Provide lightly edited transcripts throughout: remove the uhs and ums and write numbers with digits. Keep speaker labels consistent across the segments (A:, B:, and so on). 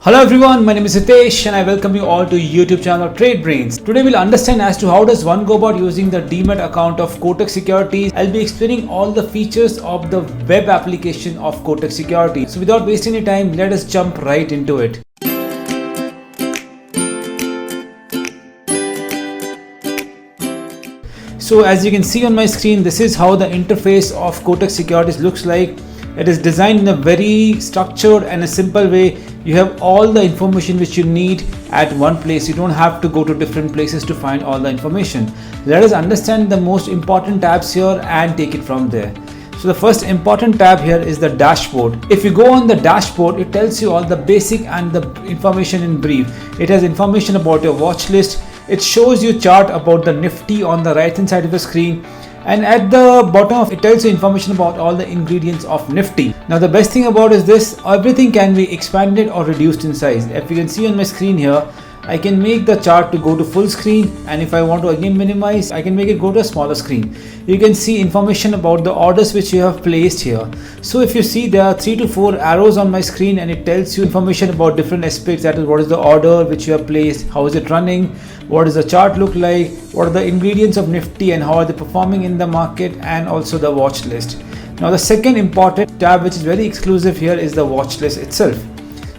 A: Hello everyone, my name is Hitesh and I welcome you all to YouTube channel Trade Brains. Today we'll understand as to how does one go about using the Demat account of Kotak Securities. I'll be explaining all the features of the web application of Kotak Securities. So without wasting any time, let us jump right into it. So as you can see on my screen, this is how the interface of Kotak Securities looks like. It is designed in a very structured and a simple way. You have all the information which you need at one place. You don't have to go to different places to find all the information. Let us understand the most important tabs here and take it from there. So the first important tab here is the dashboard. If you go on the dashboard, it tells you all the basic and the information in brief. It has information about your watch list. It shows you chart about the Nifty on the right hand side of the screen. And at the bottom it tells you information about all the ingredients of Nifty. Now the best thing about is this, everything can be expanded or reduced in size. If you can see on my screen here, I can make the chart to go to full screen, and if I want to again minimize, I can make it go to a smaller screen. You can see information about the orders which you have placed here. So if you see, there are 3 to 4 arrows on my screen and it tells you information about different aspects, that is what is the order which you have placed, how is it running, what does the chart look like, what are the ingredients of Nifty and how are they performing in the market, and also the watch list. Now the second important tab which is very exclusive here is the watch list itself.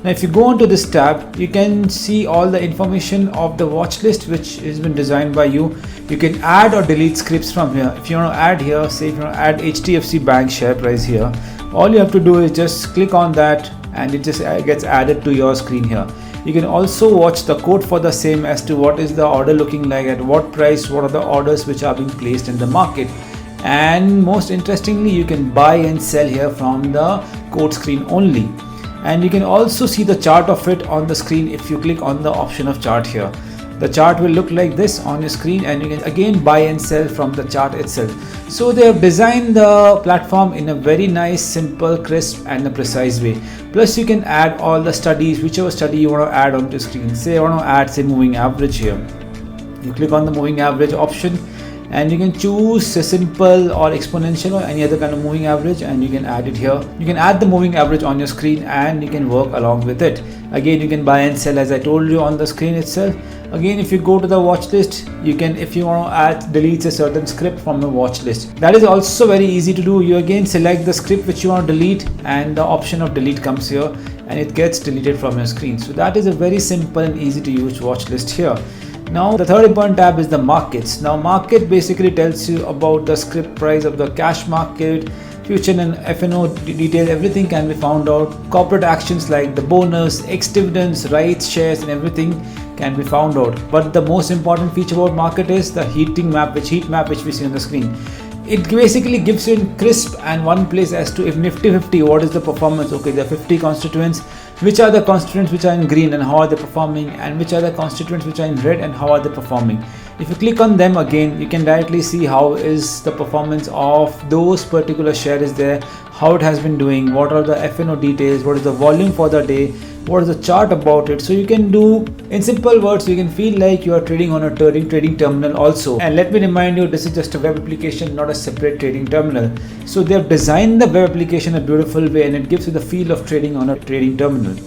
A: Now if you go onto this tab, you can see all the information of the watch list which has been designed by you. You can add or delete scripts from here. If you want to add here, say if you want to add HDFC Bank share price here, all you have to do is just click on that and it just gets added to your screen here. You can also watch the code for the same as to what is the order looking like, at what price, what are the orders which are being placed in the market. And most interestingly, you can buy and sell here from the code screen only. And you can also see the chart of it on the screen if you click on the option of chart here. The chart will look like this on your screen, and you can again buy and sell from the chart itself. So they have designed the platform in a very nice, simple, crisp and a precise way. Plus you can add all the studies, whichever study you want to add onto the screen. Say I want to add moving average here. You click on the moving average option and you can choose a simple or exponential or any other kind of moving average, and you can add it here. You can add the moving average on your screen and you can work along with it. Again, you can buy and sell as I told you on the screen itself. Again, if you go to the watch list, you can, if you want to add, delete a certain script from the watch list. That is also very easy to do. You again select the script which you want to delete and the option of delete comes here and it gets deleted from your screen. So that is a very simple and easy to use watch list here. Now the third important tab is the markets. Now market basically tells you about the script price of the cash market, future and FNO detail, everything can be found out. Corporate actions like the bonus, ex-dividends, rights, shares and everything can be found out. But the most important feature about market is the heat map which we see on the screen. It basically gives you in crisp and one place as to if Nifty 50, what is the performance. Okay, there are 50 constituents. Which are the constituents which are in green and how are they performing, and which are the constituents which are in red and how are they performing. If you click on them again, you can directly see how is the performance of those particular shares there, how it has been doing, what are the FNO details, what is the volume for the day, what is the chart about it. So you can do, in simple words, you can feel like you are trading on a trading terminal also. And let me remind you, this is just a web application, not a separate trading terminal. So they have designed the web application in a beautiful way and it gives you the feel of trading on a trading terminal.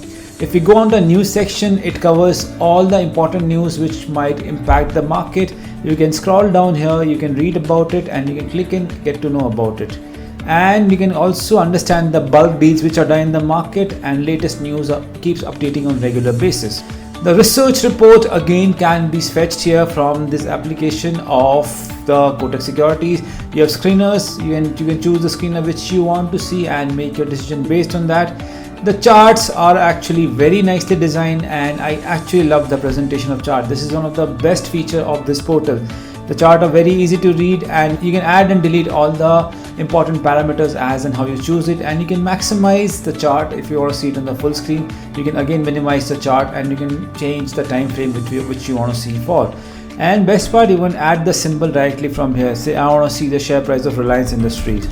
A: If you go on the news section, it covers all the important news which might impact the market. You can scroll down here, you can read about it and you can click and get to know about it. And you can also understand the bulk deals which are done in the market, and latest news keeps updating on regular basis. The research report again can be fetched here from this application of the Kotak Securities. You have screeners, you can choose the screener which you want to see and make your decision based on that. The charts are actually very nicely designed and I actually love the presentation of chart. This is one of the best feature of this portal. The chart are very easy to read and you can add and delete all the important parameters as and how you choose it, and you can maximize the chart if you want to see it on the full screen. You can again minimize the chart and you can change the time frame which you want to see for. And best part, you can add the symbol directly from here. Say I want to see the share price of Reliance Industries.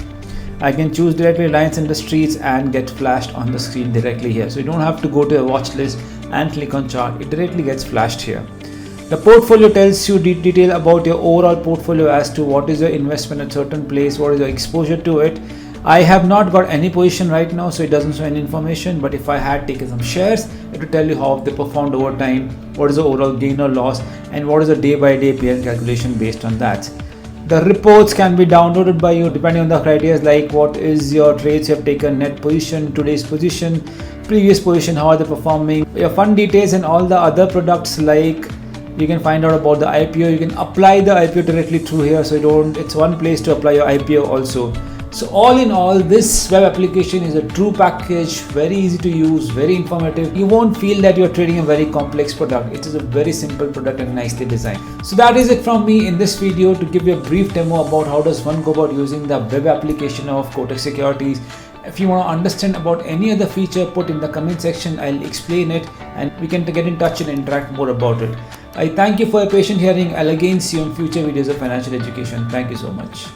A: I can choose directly Reliance Industries and get flashed on the screen directly here. So you don't have to go to a watch list and click on chart. It directly gets flashed here. The portfolio tells you detail about your overall portfolio as to what is your investment at a certain place, what is your exposure to it, I have not got any position right now, so it doesn't show any information, but if I had taken some shares, it will tell you how they performed over time, what is the overall gain or loss, and what is the day by day P&L calculation based on that. The reports can be downloaded by you depending on the criteria like what is your trades you have taken, net position, today's position, previous position, how are they performing, your fund details, and all the other products. Like you can find out about the IPO. You can apply the IPO directly through here, so it's one place to apply your IPO also. So all in all, this web application is a true package, very easy to use, very informative. You won't feel that you're trading a very complex product. It is a very simple product and nicely designed. So that is it from me in this video to give you a brief demo about how does one go about using the web application of Kotak Securities. If you want to understand about any other feature, put in the comment section. I'll explain it and we can get in touch and interact more about it. I thank you for your patient hearing. I'll again see you in future videos of financial education. Thank you so much.